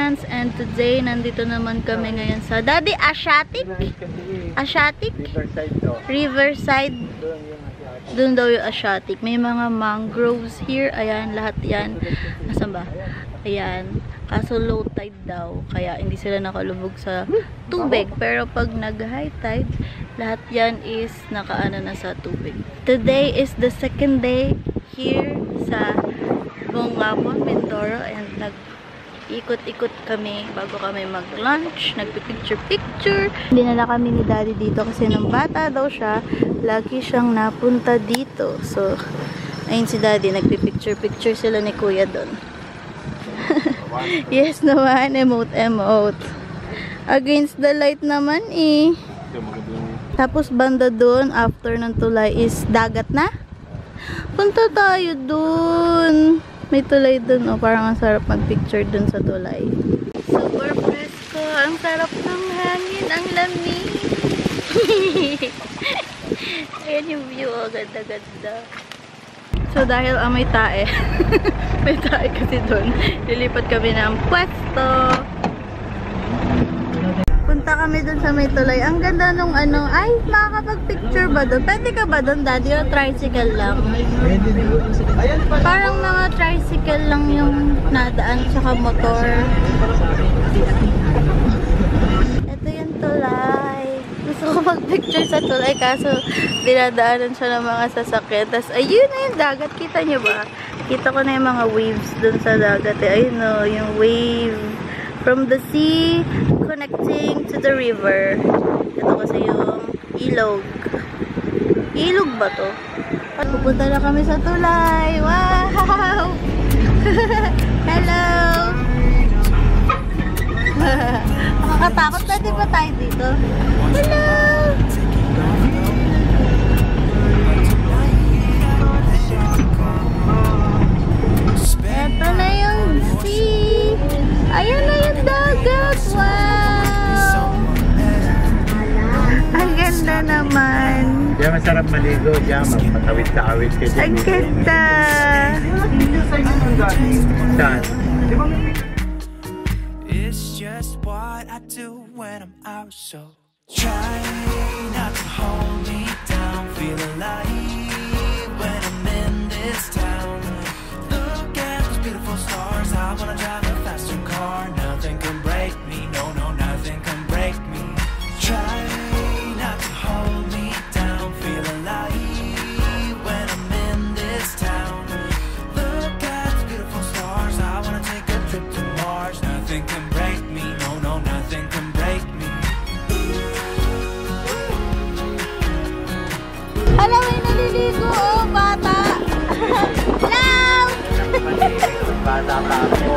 Philippines, and today nandito naman kami ngayon sa Daddy Asiatic? Asiatic? Riverside. Doon daw yung Asiatic. May mga mangroves here. Ayan, lahat yan. Nasaan ba? Ayan. Kaso low tide daw. Kaya hindi sila nakalubog sa tubig. Pero pag nag-high tide, lahat yan is nakaano na sa tubig. Today is the second day here sa Bongabon, Mindoro. And nag-ikot-ikot kami bago kami mag-lunch. Nagpipicture-picture. Dinala kami ni Daddy dito kasi nung bata daw siya, lagi siyang napunta dito. So, ayun si Daddy. Nagpipicture-picture sila ni Kuya doon. Yes naman, emote. Against the light naman eh. Tapos banda doon, after ng tulay is dagat na. Punta tayo doon. May tulay doon, oh. Parang ang sarap mag-picture doon sa tulay. Super fresco. Ang sarap ng hangin. Ang lamig. Ayan yung view, oh. Ganda-ganda. So, dahil may tae, may tae kasi doon, lilipat kami ng pwesto. Punta kami doon sa may tulay. Ang ganda nung ano, ay, makakapag-picture ba doon? Pwede ka ba doon, Daddy? O tricycle lang? Parang mga tricycle lang yung nadaan, tsaka motor. Ito yung tulay. Gusto ko mag-picture sa tulay kaso dinadaanan siya ng mga sasakyan. Tapos ayun na yung dagat. Kita nyo ba? Kita ko na yung mga waves dun sa dagat. Ayun o, yung wave from the sea connecting to the river. Ito kasi yung ilog. Ilog ba to? Pupunta na kami sa tulay. Wow! Hello! Nakakatakot na di ba tayo dito? Hello! Eto na yung sea! Ayan na yung dagat! Wow! Ang ganda naman! Diyan masarap maligo. Diyan magpatawid-tawid ka dyan. Ang ganda! Saan? It's just what I do when I'm out, so try not to hold me down. Feel alive when I'm in this town. Look at those beautiful stars. I wanna drive a faster car. Nothing can break me. No, no, nothing can break me. Try not to hold me down. Feel alive when I'm in this town. Look at those beautiful stars. I wanna take a trip to Mars. Nothing can break me. No, no, nothing can break me. Alam mo yung naliligo, oh, bata! Hello! Bata pa ako.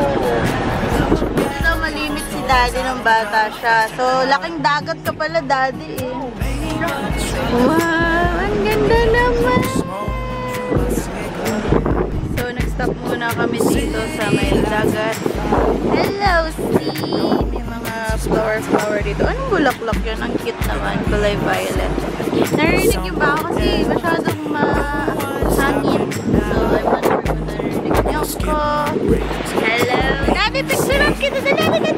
Ito, malimit si Daddy nung bata siya. So, laking dagat ka pala, Daddy, eh. Wow! Ang ganda naman! So, nag-stop muna kami dito sa may dagat. Hello, sea! May mga flower dito. Anong bulaklak yun? Ang cute naman. Kulay violet. Narinig niyo ba ako kasi masyadong mahangin. So, I'm not sure kung narinig niyo ako. Hello! Daddy, picture up kita! Dali!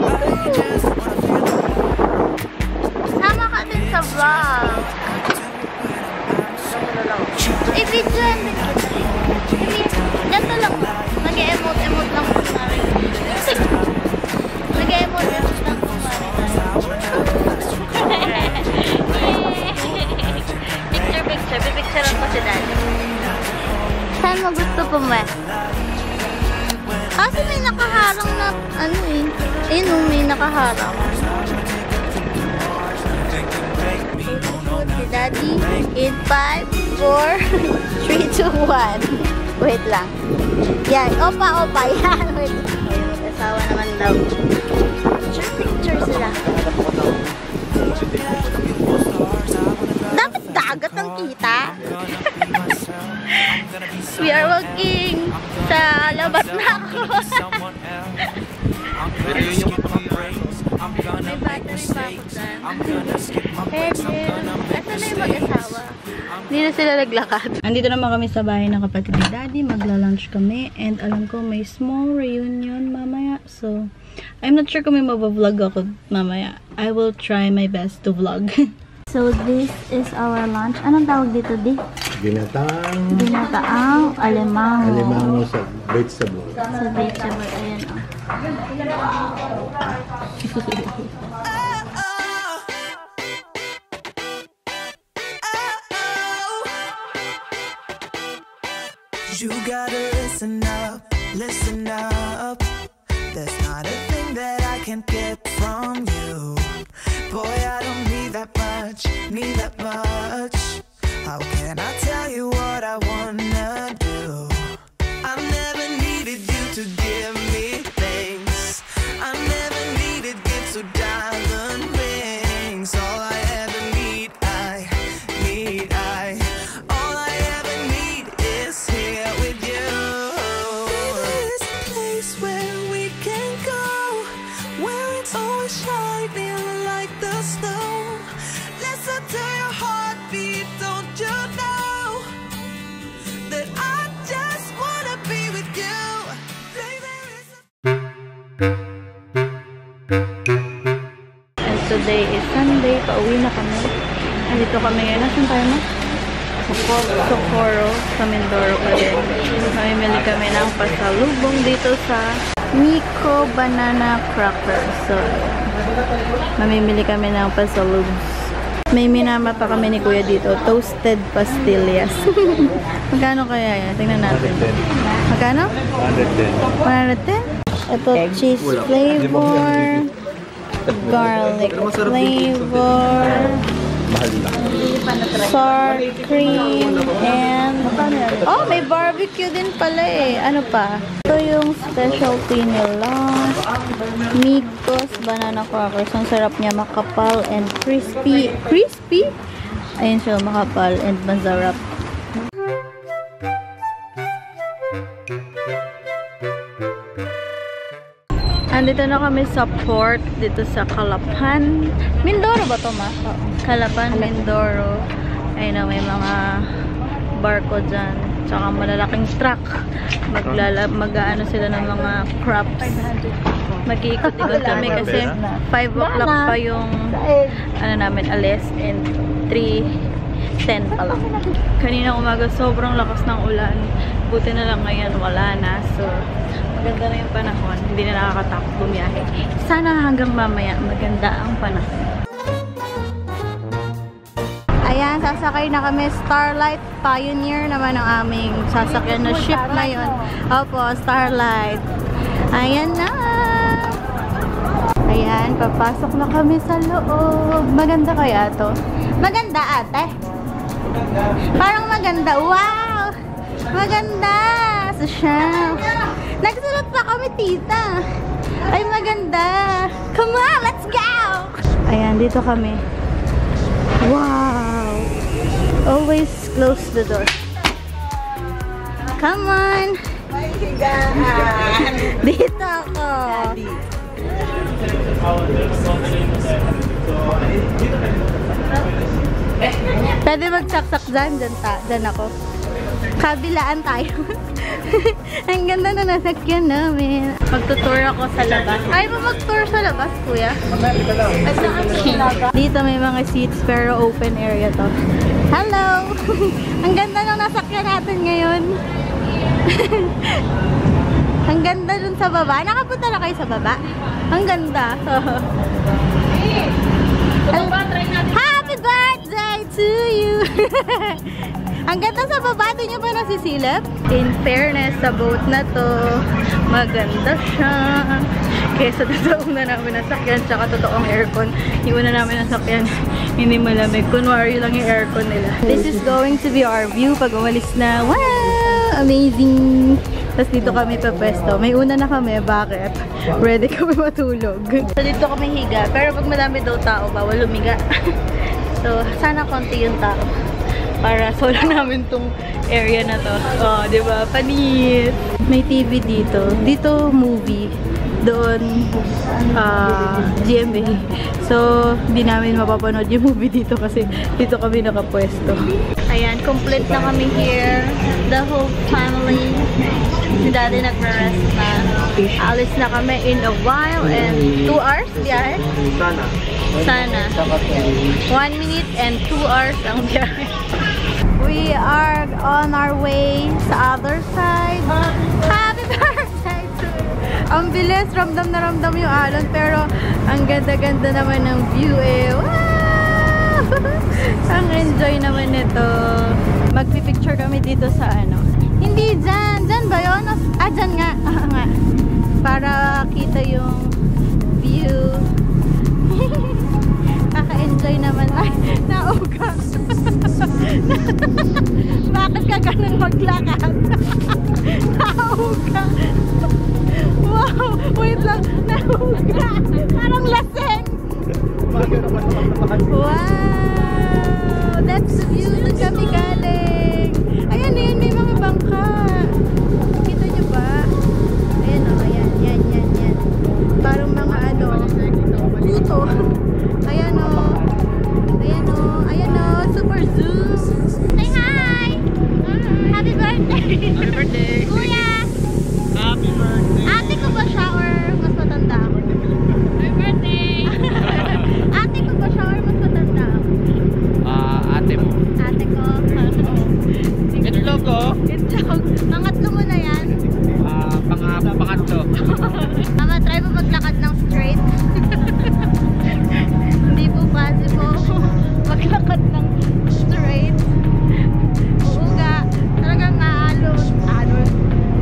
Sama ka din sa vlog. I-videoan din kita. Ganto lang. Nag-emote lang kung narinig. Nag-emote lang kung narinig. Pipicturean ko si Daddy. Saan mo gusto pumas? Kasi may nakaharang na, ano eh. Ayun, may nakaharang. Si Daddy in 5, 4, 3, 2, 1. Wait lang. Yan, opa. Yan, wait. Ayun, mag-asawa naman daw. Picture sila. Dapat dagat ang kita. We are walking sa labas na ako. May battery pa ako dyan. Hello. Asa na yung mag-asawa? Hindi na sila naglakad. Andito naman kami sa bahay ng kapatid ni Daddy. Magla-lunch kami. And alam ko may small reunion mamaya. So, I'm not sure kung may mabavlog ako mamaya. I will try my best to vlog. So, this is our lunch. Anong tawag dito, Di? Ginataang alimango. Alimango sa vegetable. Sa vegetable. Ayan, oh. You gotta listen up. There's not a thing that I can't get from you. Boy, I don't need that much. How can I tell you what I wanna do? I never needed you to give me things. I never needed gifts or diamond rings. All I ever need, all I ever need is here with you. There's a place where we can go, where it's always shining like the snow. Listen to your heartbeat, don't you know that I just wanna be with you. And today is Sunday. Pauwi na kami. Andito kami ngayon. Nasaan tayo mo? Socorro. Sa Mindoro pa din. Mamimili kami ng pasalubong dito sa Miko Banana Cracker. So, mamimili kami ng pasalubong. May minama pa kami ni Kuya dito. Toasted pastillas. Magkano kaya yan? Tingnan natin. Magkano? 110. 110? Ito, cheese flavor. Garlic flavor. Sour cream. And, oh, may barbecue din pala eh. Ano pa? Ito yung specialty nila. Migos Banana Crackers. Ang sarap niya, makapal and crispy. Crispy? Ayun siya, makapal and masarap. Andito na kami sa port, dito sa Calapan. Mindoro ba ito, ma? Calapan, Mindoro. Ayun na, may mga barko dyan. Tsaka malalaking truck. Mag-ano sila ng mga crops. Mag-iikot-ikot kami kasi 5 o'clock pa yung ano namin, alis, and 3:10 pa lang. Kanina umaga, sobrang lakas ng ulan. Buti na lang ngayon, wala na. So, maganda na yung panahon. Hindi na nakakatakot bumiyahe. Sana hanggang mamaya, maganda ang panahon. Ayan, sasakay na kami. Starlight Pioneer naman ang aming sasakyan na ship na yun. Opo, Starlight. Ayan na. Ayan, papasok na kami sa loob. Maganda kaya to? Maganda, ate. Parang maganda. Wow! Maganda! So, siya. Nagsulot pa kami, tita. Ay, maganda. Come on, let's go! Ayan, dito kami. Wow! Always close the door. Come on! Dito ako. Pwede magsaksak dyan ako. Kabilaan tayo. Ang ganda na nasakyan namin. Magtutour ako sa labas. Ay mo mag-tour sa labas, kuya? Dito may mga seats pero open area to. Hello! Ang ganda ng nasakyan natin ngayon. Ang ganda dun sa baba. Nakapunta na kayo sa baba? Ang ganda. Happy birthday to you! Ang ganda sa baba. Doon nyo ba nasisilip? In fairness, sa boat na to, maganda siya. Kesa sa una namin nasakyan, tsaka totoong aircon. Yung una namin nasakyan, hindi malamig. Kunwari lang yung aircon nila. This is going to be our view pag umalis na. Wow! Amazing! Tapos dito kami papwesto. May una na kami. Bakit? Ready kami matulog. So dito kami higa. Pero pag madami daw tao, bawal lumiga. So sana konti yung tao. Para solo namin tong area na to. Oh, di ba? Panis! May TV dito. Dito movie. Doon GMA. So, hindi namin mapapanood yung movie dito kasi dito kami nakapwesto. Ayan, complete na kami here. The whole family. Si Daddy nagre-rest na. Alis na kami in a while and 2 hours biyahe? Sana. 1 minute and 2 hours ang biyahe. We are on our way sa other side. Happy birthday to you! Ang bilis, ramdam na ramdam yung alon, pero ang ganda-ganda naman ng view eh. Wow! Ang enjoy naman nito. Magpipicture kami dito sa ano. Hindi dyan! Dyan ba yun? Ah, dyan nga. Nga. Para kita yung view. Kaka-enjoy naman. Ay, nauga. Bakit ka ganun maglakad? Nauga. Wow! Wait lang. Nauga. Parang laseng. Wow! That's the view. Doon kami galing. Ayan yun, may mga bangka. Kita nyo ba? Ayan o, ayan, yan, yan, yan. Parang mga ano, puto. Ayan o. Ayan o, ayan o, super zoom. Say hi! Happy birthday! Happy birthday! Kuya! Happy birthday! Ate ko ba siya or mas matanda ako? Happy birthday! Ate ko ba siya or mas matanda ako? Ate mo. Ate ko. Itlog ko. Itlog. Pangatlo mo na yan. Pangatlo. Mama, try mo maglakad ng straight. Hindi po possible. Maglakad ng straight. Oo nga. Talagang aalon. Alon.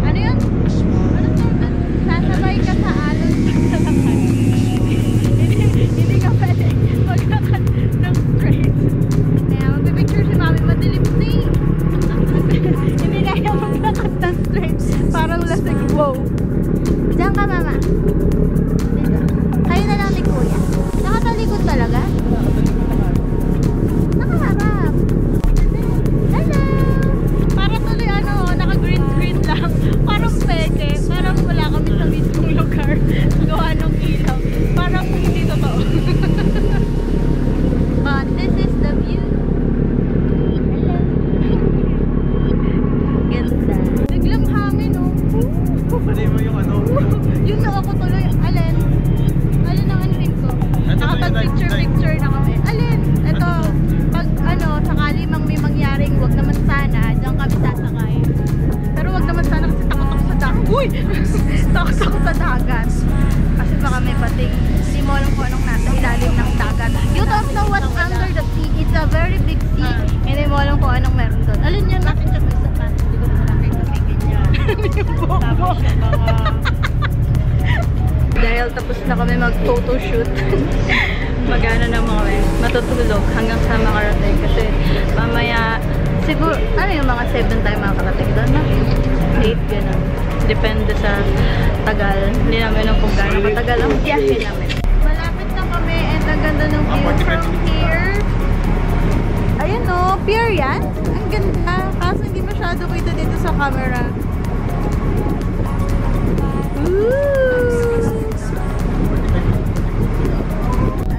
Ano yun? Ano yun? Sasabay ka sa alon. Hindi ka pwede maglakad ng straight. Kaya magpipicture si Mami, madilim na eh. Hindi kaya maglakad ng straight. Parang lasig. Wow. Diyan ka, Mama. Dito. Kayo na lang ni Kuya. Nakatalikod talaga? Nakaharap. Hello! Para tuloy ano, naka-green screen lang. Parang peke. Parang wala kami sa mismong lugar. Gawa ng ilaw. Parang hindi totoo. But this is the view. Hello. Ganda. Biglang hangin, oh. Pwede mo yung ano? Yun na ako tuloy. Alin? Alin ang anuhin ko? Nakapag-picture-picture na kami. Alin? Ito. Pag ano, sakali mang may mangyaring, wag naman sana, diyan kami sasakay. Pero wag naman sana kasi takot ako sa dagat. Uy! Takot ako sa dagat. Kasi baka may pating. Hindi mo alam kung anong nasa ilalim ng dagat. You don't know what's under the sea. It's a very big sea. Hindi mo alam kung anong meron doon. Alin yun? Bakit siya may sapat? Hindi ko malaki tumigil niya. Yung bobo. Dahil tapos na kami mag-photoshoot. Magana na mga kami. Matutulog hanggang sa makarating. Kasi mamaya, siguro, ano yung mga 7 tayo makarating doon na? 8, gano'n. Depende sa tagal. Hindi namin alam kung gano'n katagal ang biyahe namin. Malapit na kami and ang ganda ng view from here. Ayun o, pier yan. Ang ganda. Kaso hindi masyado kita dito sa camera.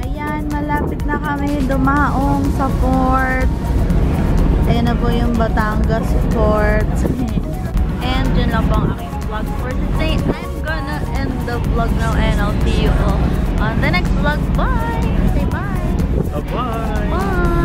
Ayan, malapit na kami dumaong sa port. Ayan na po yung Batangas Port. And yun lang po ang aking vlog for today. I'm gonna end the vlog now and I'll see you all on the next vlog. Bye! Say bye! Bye! Bye!